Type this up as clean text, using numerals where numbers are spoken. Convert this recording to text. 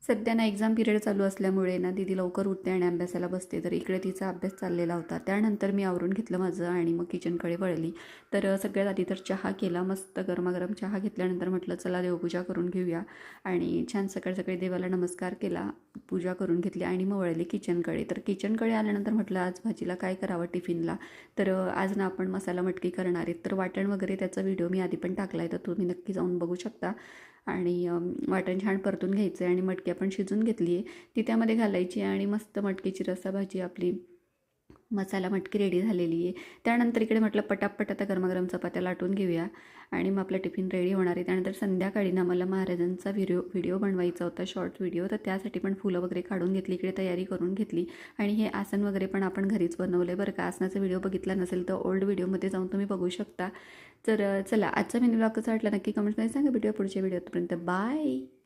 सध्या ना exam period चालू असल्यामुळे ना दीदी लवकर उठते आणि अभ्यासाला बसते. तर इकडे तिचा अभ्यास चाललेला होता. त्यानंतर मी आवरून घेतलं माझं आणि मग किचनकडे वळली. तर सगळ्यात आधी तर चहा केला. मस्त गरमागरम चहा घेतल्यानंतर म्हटलं चला देवपूजा करून घेऊया आणि छान सकाळी सकाळी देवाला नमस्कार केला, पूजा करून घेतली आणि मग वळले किचनकडे. तर किचनकडे आल्यानंतर म्हटलं आज भाजीला काय करावं टिफिनला. तर आज ना आपण मसाला मटकी करणार आहेत. तर वाटण वगैरे त्याचा व्हिडिओ मी आधी पण टाकला आहे, तर तुम्ही नक्की जाऊन बघू शकता. आणि वाटण छान परतून घ्यायचं आहे आणि मटकी आपण शिजून घेतली आहे ती त्यामध्ये घालायची आणि मस्त मटकीची रस्साभाजी आपली मसाला मटकी रेडी झालेली आहे. त्यानंतर इकडे म्हटलं पटापट आता गरमागरम चपात्या लाटून घेऊया आणि मग आपला टिफिन रेडी होणार आहे. त्यानंतर संध्याकाळी ना मला महाराजांचा व्हिडिओ बनवायचा होता, शॉर्ट व्हिडिओ. तर त्यासाठी पण फुलं वगैरे काढून घेतली, इकडे तयारी करून घेतली आणि हे आसन वगैरे पण आपण घरीच बनवलं आहे बरं का. आसनाचा व्हिडिओ बघितला नसेल तर ओल्ड व्हिडिओमध्ये जाऊन तुम्ही बघू शकता. तर चला आजचा मिनी ब्लॉग कसा वाटला नक्की कमेंट्समध्ये सांगा. भेटूया पुढच्या व्हिडिओपर्यंत. बाय.